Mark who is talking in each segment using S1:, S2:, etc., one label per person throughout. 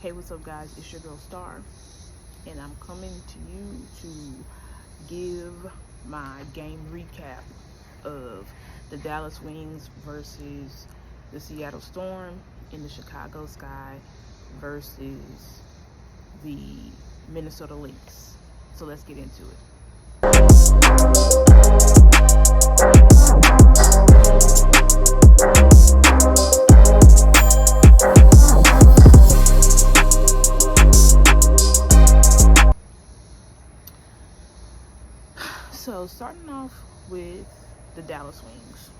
S1: Hey, what's up, guys? It's your girl Star, and I'm coming to you to give my game recap of the Dallas Wings versus the Seattle Storm in the Chicago Sky versus the Minnesota Lynx. So let's get into it. So starting off with the Dallas Wings,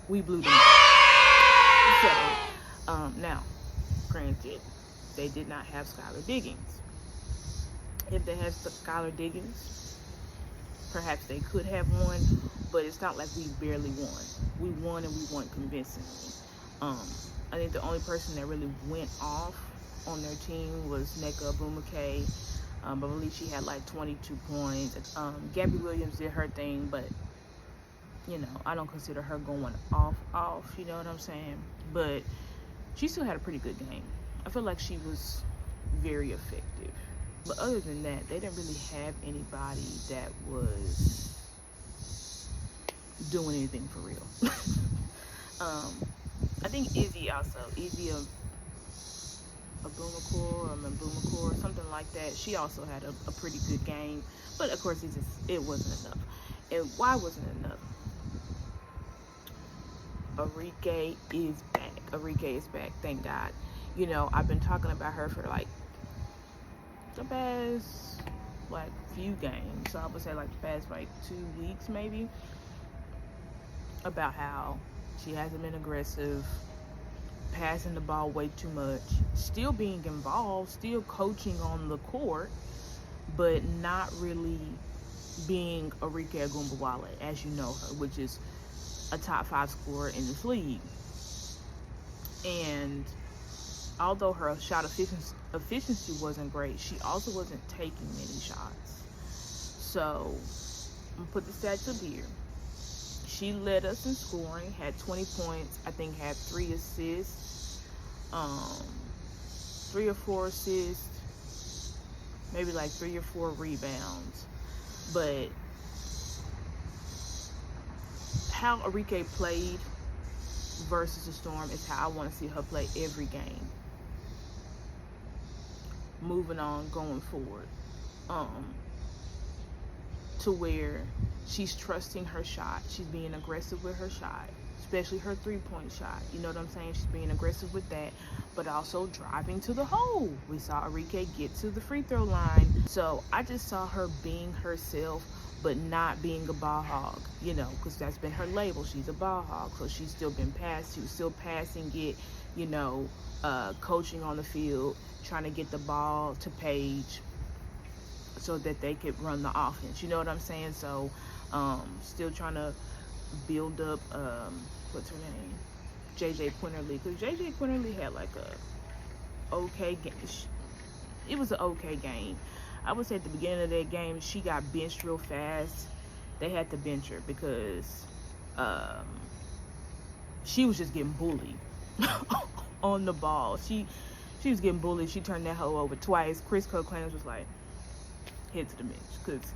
S1: we blew them. So now, granted, they did not have Skylar Diggins. If they had Skylar Diggins, perhaps they could have won, but it's not like we barely won. We won, and we won convincingly. I think the only person that really went off on their team was Nneka Ogwumike. I believe she had like 22 points. Gabby Williams did her thing, but I don't consider her going off, you know what I'm saying? But she still had a pretty good game. I feel like she was very effective. But other than that, they didn't really have anybody that was doing anything for real. I think Izzy Mbumacor, something like that. She also had a pretty good game, but of course it wasn't enough. And why wasn't it enough? Arike is back. Thank God. I've been talking about her for like the past few games. So I would say like the past 2 weeks maybe, about how she hasn't been aggressive, passing the ball way too much, still being involved, still coaching on the court, but not really being Arike Ogwumike, as you know her, which is a top 5 scorer in this league. And although her shot efficiency wasn't great, she also wasn't taking many shots. So I'm gonna put the stats up here. She led us in scoring, had 20 points, I think had 3 assists, 3 or 4 assists, maybe like 3 or 4 rebounds. But how Arike played versus the Storm is how I want to see her play every game. Moving on, going forward. To where she's trusting her shot. She's being aggressive with her shot, especially her 3-point shot. You know what I'm saying? She's being aggressive with that, but also driving to the hole. We saw Arike get to the free throw line. So I just saw her being herself, but not being a ball hog, because that's been her label. She's a ball hog, so she's still been passed. She was still passing it, coaching on the field, trying to get the ball to Paige so that they could run the offense. You know what I'm saying? So still trying to build up, what's her name? JJ Quinterly. Because JJ Quinterly had like a okay game. It was an okay game. I would say at the beginning of that game, she got benched real fast. They had to bench her because she was just getting bullied on the ball. She was getting bullied. She turned that hoe over twice. Chris Coquelin was like, head to the bench, because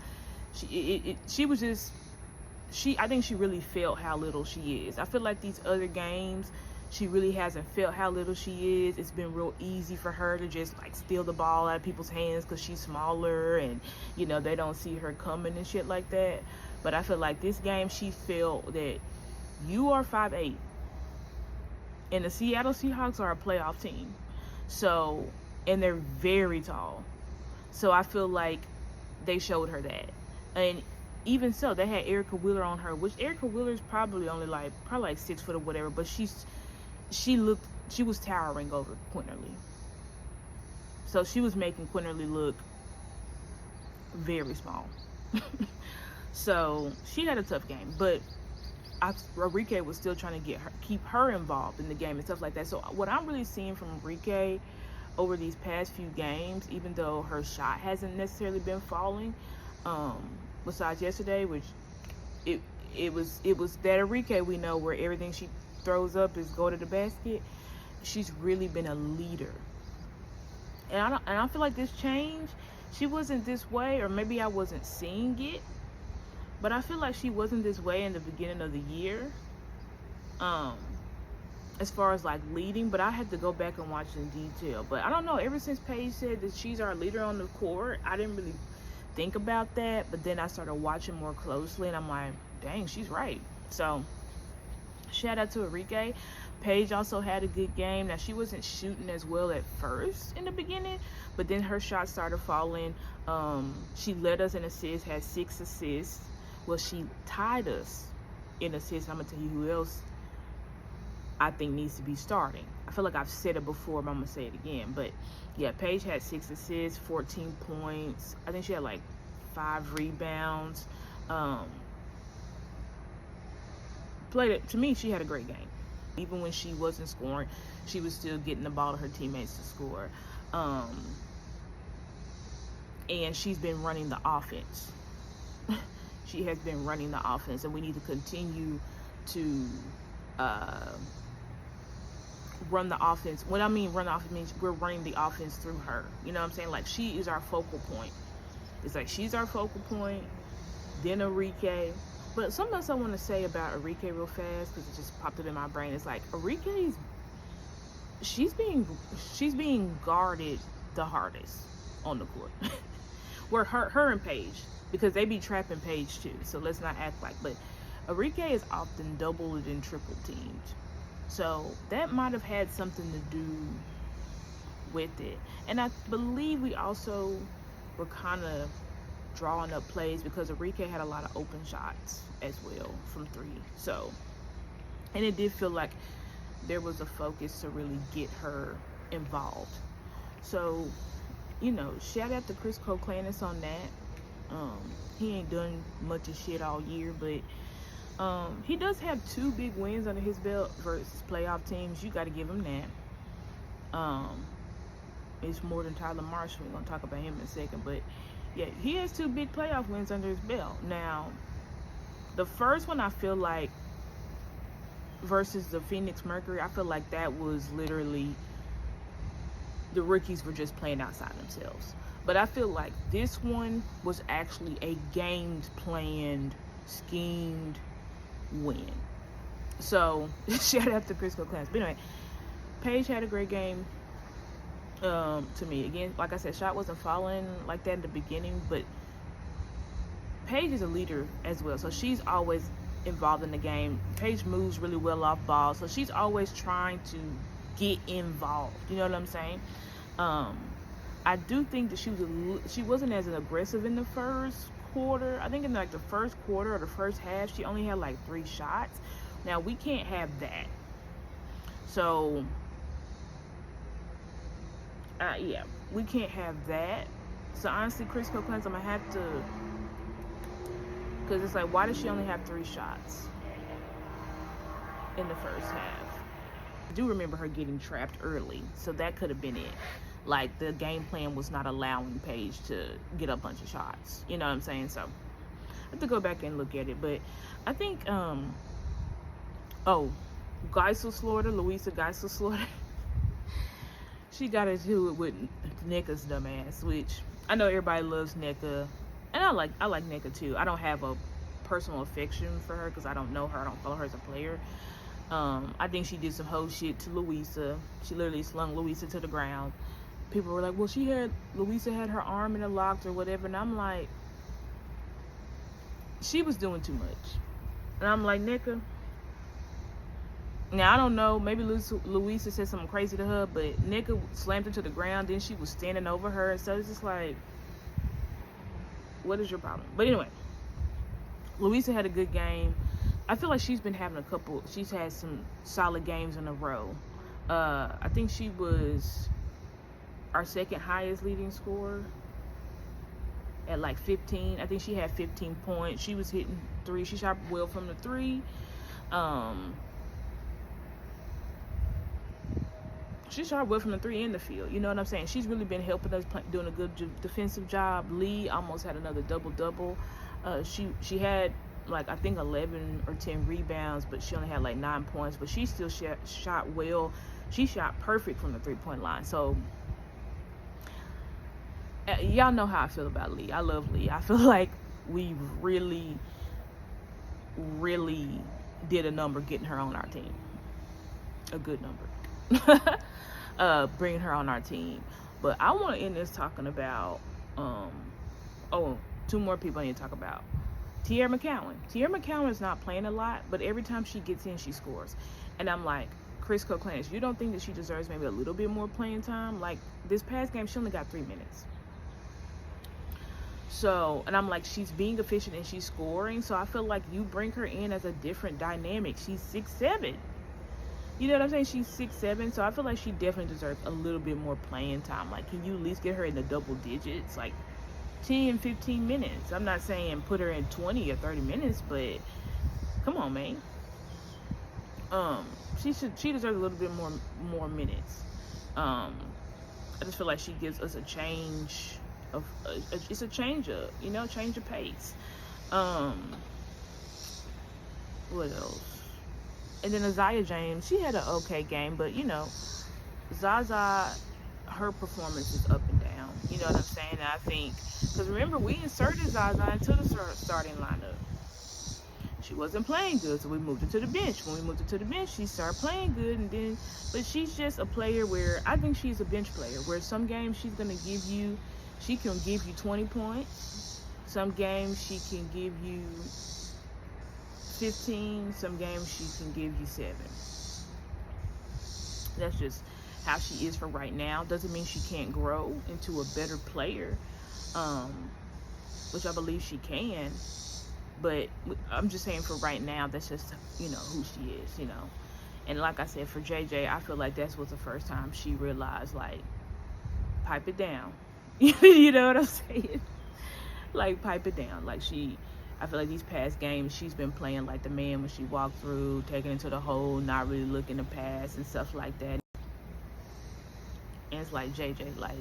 S1: I think she really felt how little she is. I feel like these other games, she really hasn't felt how little she is. It's been real easy for her to just steal the ball out of people's hands because she's smaller and they don't see her coming and shit like that. But I feel like this game, she felt that you are 5'8", and the Seattle Seahawks are a playoff team. So, and they're very tall. So I feel like they showed her that. And even so, they had Erica Wheeler on her, which Erica Wheeler's probably only like 6 foot or whatever, but she was towering over Quinterly. So she was making Quinterly look very small. So she had a tough game, but Arike was still trying to keep her involved in the game and stuff like that. So what I'm really seeing from Arike over these past few games, even though her shot hasn't necessarily been falling, besides yesterday, which it was that Arike we know, where everything she throws up is go to the basket. She's really been a leader And I feel like this change, she wasn't this way, or maybe I wasn't seeing it, but I feel like she wasn't this way in the beginning of the year. As far as like leading, but I had to go back and watch in detail. But I don't know, ever since Paige said that she's our leader on the court, I didn't really think about that, but then I started watching more closely and I'm like, dang, she's right. So shout out to Arike. Paige also had a good game. Now, she wasn't shooting as well at first in the beginning, but then her shots started falling. She led us in assists, had 6 assists. Well, she tied us in assists. I'm gonna tell you who else I think needs to be starting. I feel like I've said it before, but I'm gonna say it again. But yeah, Paige had 6 assists, 14 points. I think she had like 5 rebounds. Played it, to me, she had a great game. Even when she wasn't scoring, she was still getting the ball to her teammates to score. And she's been running the offense. She has been running the offense, and we need to continue to run the offense. When I mean run the offense, means we're running the offense through her. You know what I'm saying? Like, she is our focal point. It's like she's our focal point, then Arike. But something else I want to say about Arike real fast, because it just popped up in my brain. It's like Arike's, she's being guarded the hardest on the court. Where her and Paige, because they be trapping Paige too. So let's not act like. But Arike is often doubled and triple teamed. So that might have had something to do with it. And I believe we also were kind of drawing up plays because Arike had a lot of open shots as well from 3. So, and it did feel like there was a focus to really get her involved. So, you know, shout out to Chris Candace on that. He ain't done much of shit all year, but he does have 2 big wins under his belt versus playoff teams. You got to give him that. It's more than Tyler Marshall. We're going to talk about him in a second. But, yeah, he has 2 big playoff wins under his belt. Now, the first one, I feel like, versus the Phoenix Mercury, I feel like that was literally the rookies were just playing outside themselves. But I feel like this one was actually a gamed, planned, schemed win. So shout out to Chris Candace. But anyway, Paige had a great game. To me, again, like I said, shot wasn't falling like that in the beginning, but Paige is a leader as well, so she's always involved in the game. Paige moves really well off ball, so she's always trying to get involved. You know what I'm saying? I do think that she wasn't as aggressive in the first quarter. I think in like the first quarter or the first half, she only had like 3 shots. Now, we can't have that. So, yeah, we can't have that. So, honestly, Chris Candace, I'm going to have to, because it's like, why does she only have 3 shots in the first half? I do remember her getting trapped early, so that could have been it. Like, the game plan was not allowing Paige to get a bunch of shots. You know what I'm saying? So, I have to go back and look at it. But I think, Louisa Geisel-Slaughter, she got into it with Nneka's dumbass, which I know everybody loves Nneka. And I like Nneka too. I don't have a personal affection for her because I don't know her. I don't follow her as a player. I think she did some hoe shit to Louisa. She literally slung Louisa to the ground. People were like, well, Louisa had her arm in a lock or whatever. And I'm like, she was doing too much. And I'm like, Nneka. Now, I don't know. Maybe Louisa said something crazy to her, but Nneka slammed her to the ground. Then she was standing over her. And so it's just like, what is your problem? But anyway, Louisa had a good game. I feel like she's had some solid games in a row. I think she was our second highest leading scorer at like 15. I think she had 15 points. She was hitting 3. She shot well from the 3. She shot well from the 3 in the field. You know what I'm saying? She's really been helping us, doing a good defensive job. Lee almost had another double-double. She had, like, I think 11 or 10 rebounds, but she only had, like, 9 points. But she still shot well. She shot perfect from the 3-point line. So, Y'all know how I feel about Lee. I love Lee. I feel like we really, really did a number getting her on our team. A good number. Bringing her on our team. But I want to end this talking about, two more people I need to talk about. Tierra McCowan. Tierra McCowan is not playing a lot, but every time she gets in, she scores. And I'm like, Chris Candace, you don't think that she deserves maybe a little bit more playing time? Like, this past game, she only got 3 minutes. So, and I'm like, she's being efficient and she's scoring. So I feel like you bring her in as a different dynamic. She's 6'7". You know what I'm saying? She's 6'7", so I feel like she definitely deserves a little bit more playing time. Like, can you at least get her in the double digits? Like, 10, 15 minutes. I'm not saying put her in 20 or 30 minutes, but come on, man. She deserves a little bit more minutes. I just feel like she gives us a change of it's a change up, change of pace. What else? And then Azaya James, she had an okay game, but Zaza, her performance is up and down. You know what I'm saying? And I think, because remember, we inserted Zaza into the starting lineup. She wasn't playing good, so we moved her to the bench. When we moved her to the bench, she started playing good, but she's just a player where I think she's a bench player, where some games she can give you 20 points. Some games she can give you 15. Some games she can give you 7. That's just how she is for right now. Doesn't mean she can't grow into a better player, which I believe she can. But I'm just saying for right now, that's just, who she is, And like I said, for JJ, I feel like that was the first time she realized, like, pipe it down. You know what I'm saying? Like, pipe it down. Like, I feel like these past games, she's been playing like the man when she walked through, taking it to the hole, not really looking to pass and stuff like that. And it's like, JJ, like,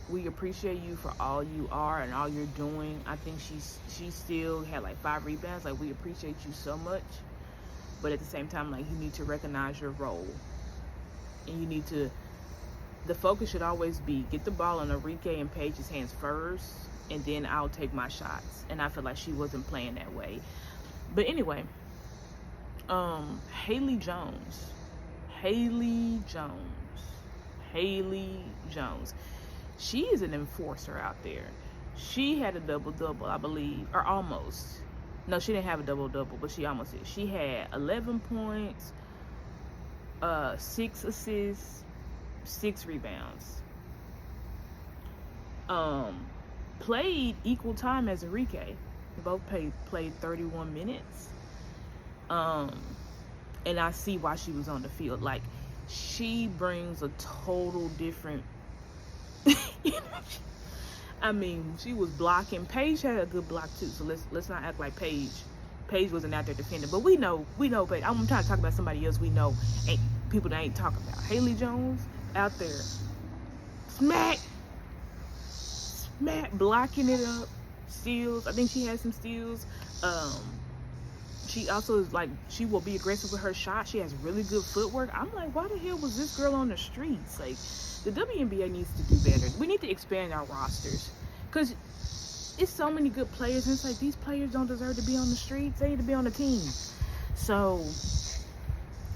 S1: we appreciate you for all you are and all you're doing. I think she still had like 5 rebounds. Like, we appreciate you so much. But at the same time, like, you need to recognize your role. And the focus should always be get the ball in Arike and Paige's hands first, and then I'll take my shots. And I feel like she wasn't playing that way. But anyway, Haley Jones. She is an enforcer out there. She had a double-double, I believe, or almost. No, she didn't have a double-double, but she almost did. She had 11 points, 6 assists, 6 rebounds. Played equal time as Arike. They both played 31 minutes. And I see why she was on the field. Like, she brings a total different I mean, she was blocking. Paige had a good block too, so let's not act like Paige wasn't out there defending. But we know Paige. I'm trying to talk about somebody else we know, ain't people that ain't talking about. Haley Jones out there, smack, blocking it up, steals. I think she had some steals. She also is like, she will be aggressive with her shot. She has really good footwork. I'm like, why the hell was this girl on the streets? Like, the WNBA needs to do better. We need to expand our rosters, because it's so many good players, and it's like, these players don't deserve to be on the streets. They need to be on the team. So,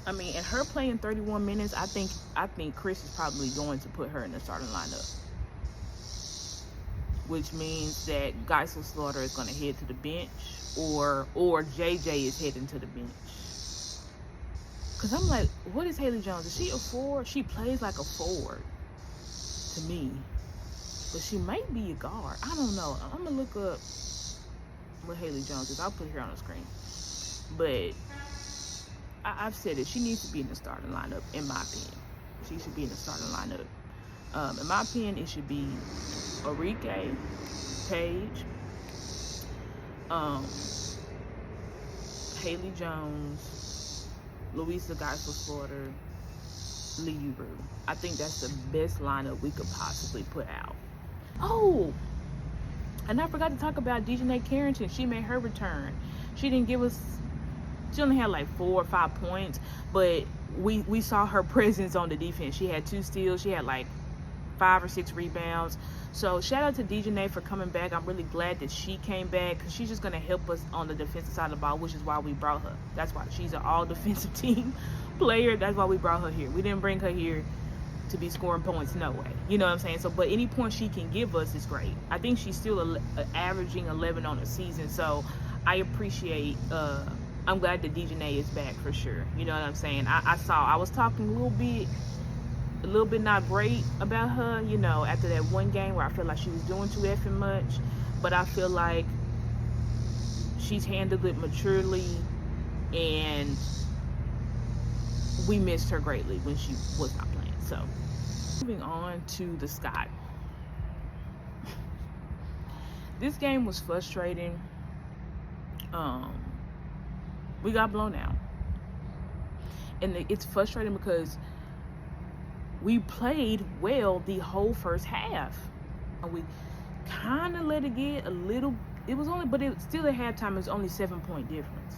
S1: I mean, and her playing 31 minutes, I think Chris is probably going to put her in the starting lineup, which means that Geisel Slaughter is going to head to the bench, or JJ is heading to the bench. Because I'm like, what is Haley Jones? Is she a forward? She plays like a forward to me. But she might be a guard. I don't know. I'm going to look up what Haley Jones is. I'll put it here on the screen. But I've said it. She needs to be in the starting lineup, in my opinion. She should be in the starting lineup. In my opinion, it should be Arike, Paige, Haley Jones, Louisa Geisel Slaughter, Lee Uru. I think that's the best lineup we could possibly put out. Oh, and I forgot to talk about Dejanay Carrington. She made her return. She didn't give us, she only had like 4 or 5 points, but we saw her presence on the defense. She had 2 steals. She had like 5 or 6 rebounds. So shout out to Dejanay for coming back. I'm really glad that she came back, because she's just going to help us on the defensive side of the ball, which is why we brought her. That's why she's an all defensive team player. That's why we brought her here. We didn't bring her here to be scoring points, no way. You know what I'm saying? So, but any point she can give us is great. I think she's still averaging 11 on the season, so I appreciate. I'm glad that Dejanay is back for sure. You know what I'm saying? I was talking a little bit not great about her, you know, after that one game where I feel like she was doing too effing much, but I feel like she's handled it maturely, and we missed her greatly when she was not playing. So moving on to the Scott. This game was frustrating. We got blown out, and it's frustrating because we played well the whole first half, and we kind of let it get a little. It was only, but it still at halftime. It was only 7-point difference.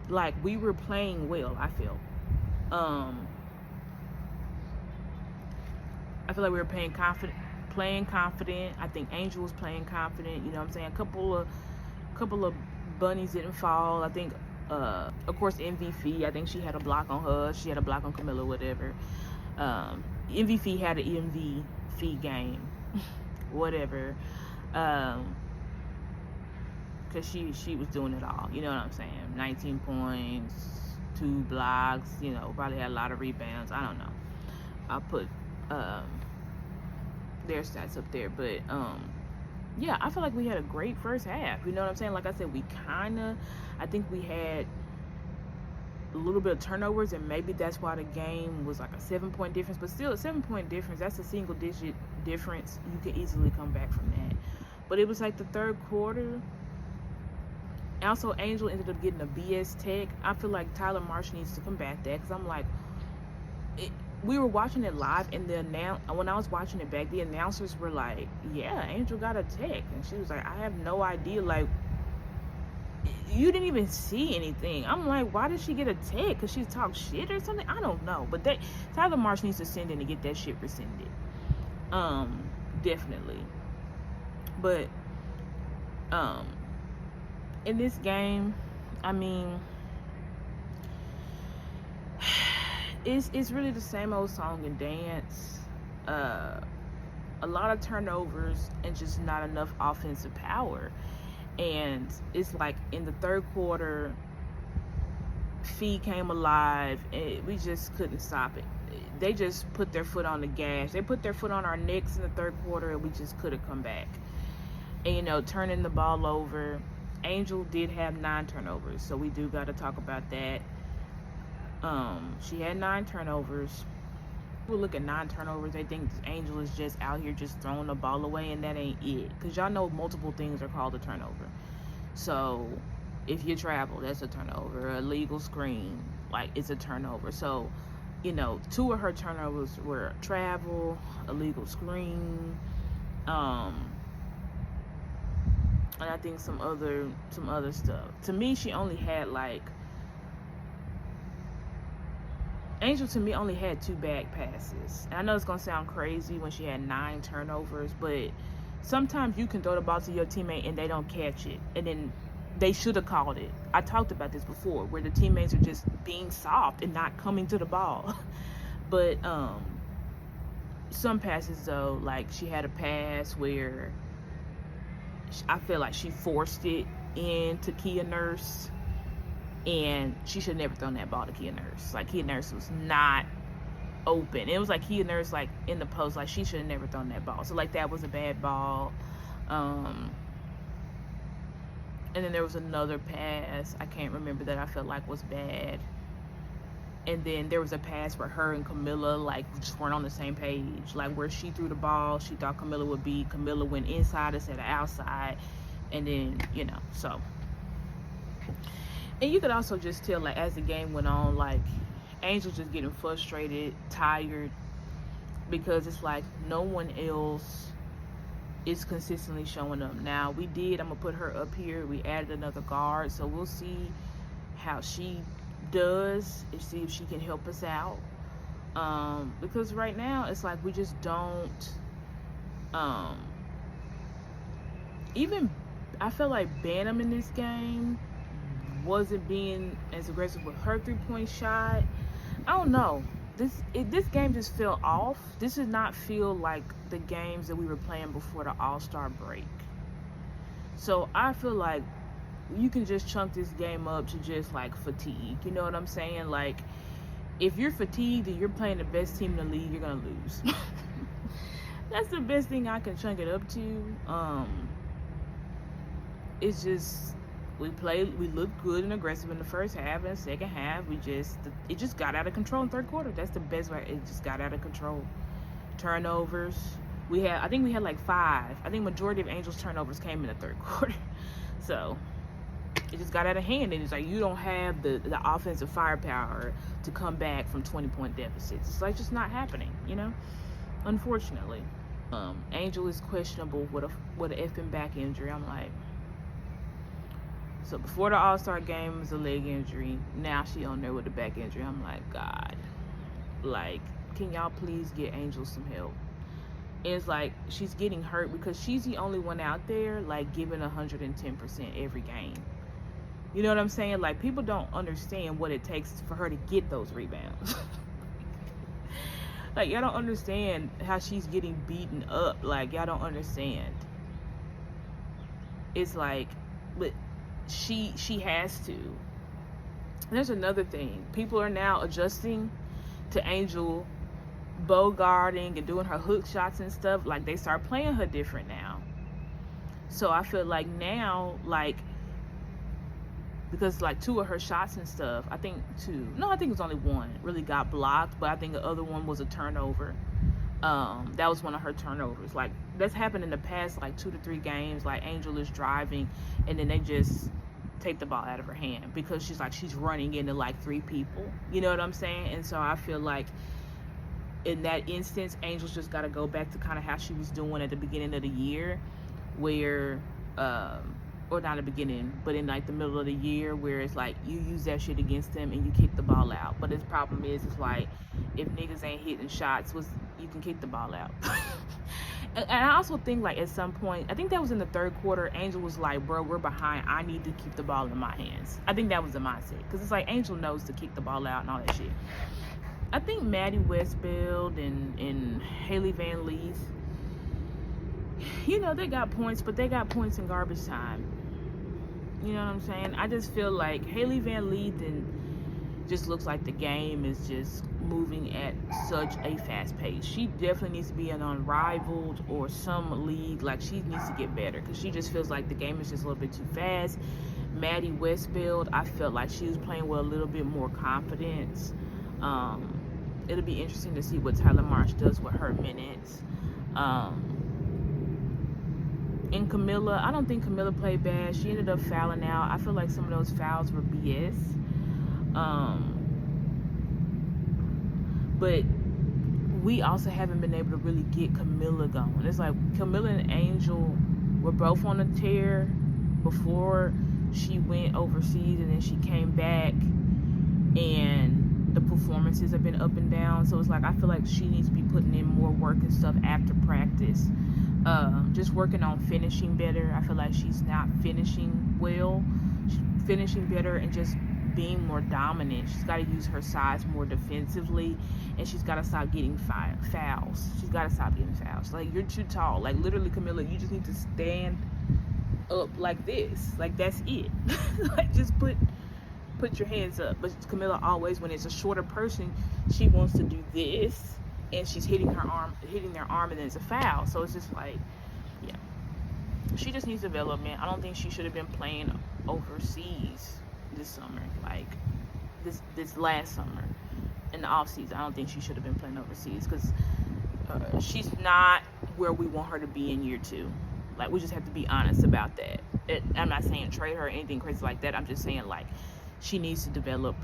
S1: Like, we were playing well, I feel. I feel like we were playing confident. I think Angel was playing confident. You know what I'm saying? A couple of bunnies didn't fall. I think, of course, MVP. I think she had a block on her. She had a block on Camilla, whatever. MVP had an MVP game, whatever. Because she was doing it all. You know what I'm saying? 19 points, 2 blocks. You know, probably had a lot of rebounds. I don't know. I'll put their stats up there, but yeah, I feel like we had a great first half. You know what I'm saying? Like I said, I think we had a little bit of turnovers, and maybe that's why the game was like a 7-point difference. But still, a 7-point difference, that's a single digit difference. You can easily come back from that. But it was like the third quarter. Also, Angel ended up getting a BS tech. I feel like Tyler Marsh needs to combat that, because I'm like, we were watching it live, and when I was watching it back, the announcers were like, yeah, Angel got a tech. And she was like, I have no idea. Like, you didn't even see anything. I'm like, why did she get a tech? Because she talked shit or something? I don't know. But Tyler Marsh needs to send in to get that shit rescinded. Definitely. But, in this game, I mean, it's really the same old song and dance. A lot of turnovers and just not enough offensive power. And it's like in the third quarter, Fee came alive, and we just couldn't stop it. They just put their foot on the gas. They put their foot on our necks in the third quarter, and we just couldn't come back. And, you know, turning the ball over. Angel did have 9 turnovers, so we do got to talk about that. She had 9 turnovers. People look at 9 turnovers, they think Angel is just out here just throwing the ball away, and that ain't it. Because y'all know multiple things are called a turnover. So if you travel, that's a turnover. A legal screen, like, it's a turnover. So, you know, 2 of her turnovers were travel, a legal screen, and I think some other stuff. To me, she only had like, Angel to me only had 2 back passes. And I know it's gonna sound crazy when she had 9 turnovers, but sometimes you can throw the ball to your teammate and they don't catch it, and then they should have called it. I talked about this before, where the teammates are just being soft and not coming to the ball. But some passes though, like she had a pass where I feel like she forced it into Kia Nurse, and she should have never thrown that ball to Kia Nurse. Like, Kia Nurse was not open. It was like Kia Nurse, like, in the post. Like, she should have never thrown that ball. So, like, that was a bad ball. And then there was another pass I can't remember that I felt like was bad. And then there was a pass where her and Camilla, like, just weren't on the same page. Like, where she threw the ball, she thought Camilla would be. Camilla went inside instead of outside. And then, you know, so. And you could also just tell, like, as the game went on, like, Angel just getting frustrated, tired, because it's like no one else is consistently showing up. Now, I'm going to put her up here. We added another guard, so we'll see how she does and see if she can help us out. Because right now it's like we just don't even I feel like Bantam in this game wasn't being as aggressive with her 3-point shot. I don't know. This game just feel off. This did not feel like the games that we were playing before the All-Star break. So I feel like you can just chunk this game up to just like fatigue. You know what I'm saying? Like, if you're fatigued and you're playing the best team in the league, you're gonna lose. That's the best thing I can chunk it up to. It's just we looked good and aggressive in the first half, and the second half it just got out of control in third quarter. That's the best way. It just got out of control. Turnovers. I think we had like 5. I think majority of Angels turnovers came in the third quarter. So it just got out of hand, and it's like you don't have the offensive firepower to come back from 20-point deficits. It's like just not happening, you know, unfortunately. Angel is questionable with an effing back injury. I'm like, so before the All-Star game it was a leg injury, now she on there with a back injury. I'm like, God, like, can y'all please get Angel some help? And it's like she's getting hurt because she's the only one out there like giving 110% every game. You know what I'm saying? Like, people don't understand what it takes for her to get those rebounds. Like, y'all don't understand how she's getting beaten up. Like, y'all don't understand. It's like, but she has to. There's another thing. People are now adjusting to Angel bogarting and doing her hook shots and stuff. Like, they start playing her different now. So I feel like now, like, because like 2 of her shots and stuff, I think it was only 1 really got blocked, but I think the other one was a turnover. That was one of her turnovers. Like, that's happened in the past like 2 to 3 games. Like, Angel is driving and then they just take the ball out of her hand because she's running into like 3 people. You know what I'm saying? And so I feel like in that instance, Angel's just got to go back to kind of how she was doing at the beginning of the year, where or not the beginning, but in like the middle of the year, where it's like you use that shit against them and you kick the ball out. But the problem is, it's like if niggas ain't hitting shots, you can kick the ball out. And I also think like at some point, I think that was in the third quarter, Angel was like, bro, we're behind. I need to keep the ball in my hands. I think that was the mindset, because it's like Angel knows to kick the ball out and all that shit. I think Maddie Westfield and Haley Van Leith, you know, they got points, but they got points in garbage time. You know what I'm saying? I just feel like Haley Van Leith just looks like the game is just moving at such a fast pace. She definitely needs to be in Unrivaled or some league. Like, she needs to get better, because she just feels like the game is just a little bit too fast. Maddie Westfield, I felt like she was playing with a little bit more confidence. It'll be interesting to see what Tyler Marsh does with her minutes. And Camilla, I don't think Camilla played bad. She ended up fouling out. I feel like some of those fouls were BS. But we also haven't been able to really get Camilla going. It's like Camilla and Angel were both on a tear before she went overseas, and then she came back, and the performances have been up and down. So it's like, I feel like she needs to be putting in more work and stuff after practice. Just working on finishing better. I feel like she's not finishing well. She's finishing better and just being more dominant. She's got to use her size more defensively, and she's got to stop getting fouls. She's got to stop getting fouls. Like, you're too tall. Like, literally, Camilla, you just need to stand up like this. Like, that's it. Like, just put your hands up. But Camilla always, when it's a shorter person, she wants to do this, and she's hitting their arm, and then it's a foul. So it's just like, yeah, she just needs development. I don't think she should have been playing overseas this summer, like this last summer in the off season. I don't think she should have been playing overseas, because she's not where we want her to be in year 2. Like, we just have to be honest about that. I'm not saying trade her or anything crazy like that. I'm just saying, like, she needs to develop.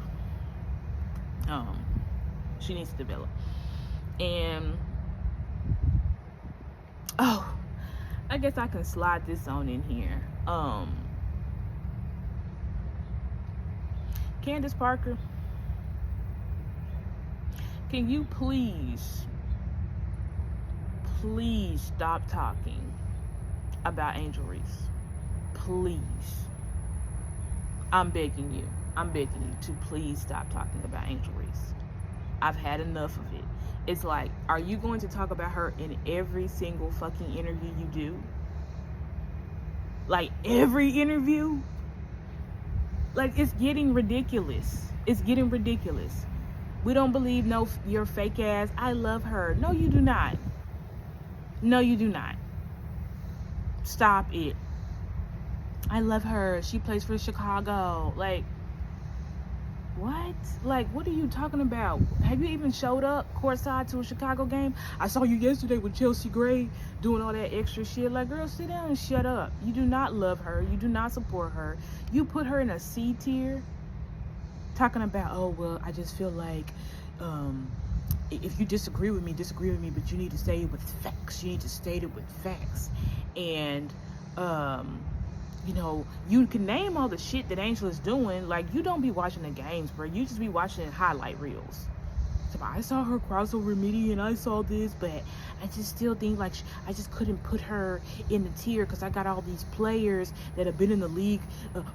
S1: She needs to develop. And I guess I can slide this on in here. Candace can you please stop talking about Angel Reese? Please. I'm begging you to please stop talking about Angel Reese. I've had enough of it. It's like, are you going to talk about her in every single fucking interview you do? Like, every interview? Like, it's getting ridiculous. It's getting ridiculous. We don't believe your fake ass. I love her. No, you do not. No, you do not. Stop it. I love her. She plays for Chicago. Like, what? Like, what are you talking about? Have you even showed up courtside to a Chicago game? I saw you yesterday with Chelsea Gray doing all that extra shit. Like, girl, sit down and shut up. You do not love her. You do not support her. You put her in a C tier talking about, oh, well, I just feel like if you disagree with me, but you need to say it with facts. You need to state it with facts. And you know, you can name all the shit that Angel is doing. Like, you don't be watching the games, bro. You just be watching highlight reels. So I saw her cross over me and I saw this, but I just still think like I just couldn't put her in the tier because I got all these players that have been in the league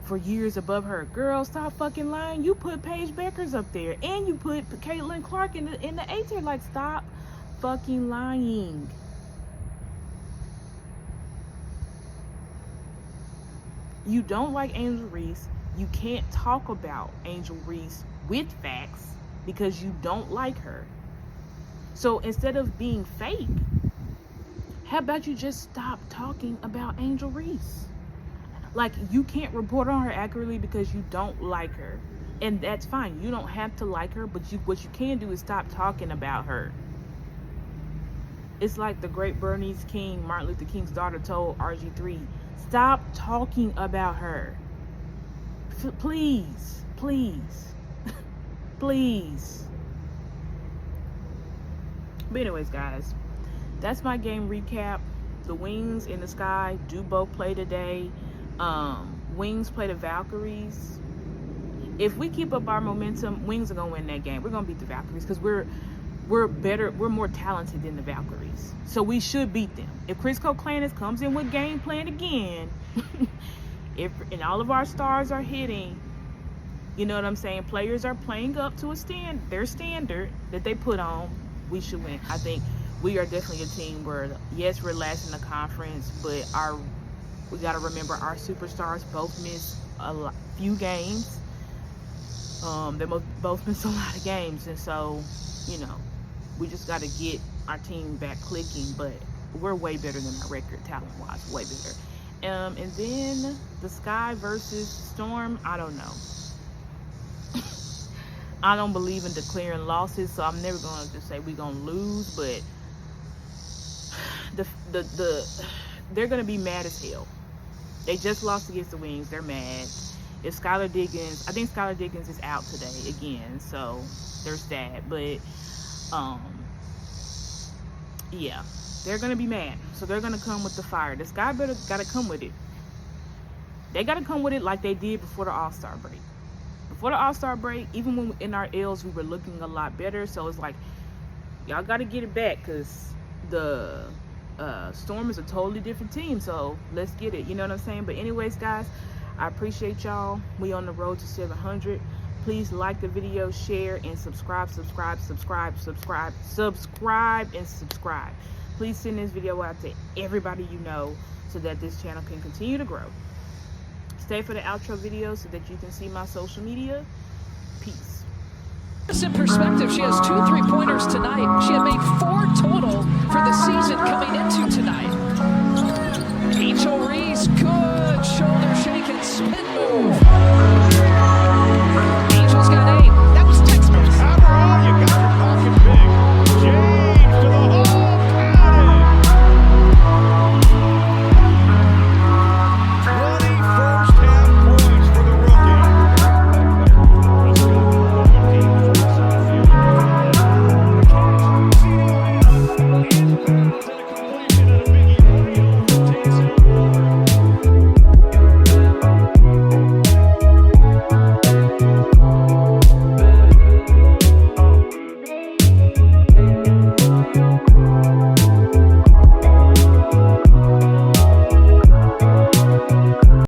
S1: for years above her. Girl, stop fucking lying. You put Paige Beckers up there and you put Caitlin Clark in the A tier. Like, stop fucking lying. You don't like Angel Reese. You can't talk about Angel Reese with facts because you don't like her. So instead of being fake, how about you just stop talking about Angel Reese? Like, you can't report on her accurately because you don't like her. And that's fine. You don't have to like her, but what you can do is stop talking about her. It's like the great Bernice King, Martin Luther King's daughter, told RG3, stop talking about her. Please, please, please. But anyways, guys, that's my game recap. The Wings in the Sky do both play today. Wings play the Valkyries. If we keep up our momentum, Wings are gonna win that game. We're gonna beat the Valkyries because we're better, we're more talented than the Valkyries. So we should beat them. If Crisco Candace comes in with game plan again, and all of our stars are hitting, you know what I'm saying? Players are playing up to their standard that they put on, we should win. I think we are definitely a team where, yes, we're last in the conference, but we got to remember our superstars both missed a few games. They both missed a lot of games, and so, you know, we just got to get our team back clicking, but we're way better than our record talent-wise, way better. And then the Sky versus Storm, I don't know. I don't believe in declaring losses, so I'm never going to just say we're going to lose, but they're going to be mad as hell. They just lost against the Wings. They're mad. I think Skylar Diggins is out today again, so there's that. But yeah, they're gonna be mad, so they're gonna come with the fire. The Sky gotta come with it. They gotta come with it like they did before the All-Star break. Before the All-Star break, even when in our L's, we were looking a lot better. So it's like, y'all gotta get it back, because the Storm is a totally different team. So let's get it. You know what I'm saying? But anyways, guys, I appreciate y'all. We on the road to 700. Please like the video, share, and subscribe. Please send this video out to everybody you know so that this channel can continue to grow. Stay for the outro video so that you can see my social media. Peace.
S2: In perspective, she has 2 3-pointers today.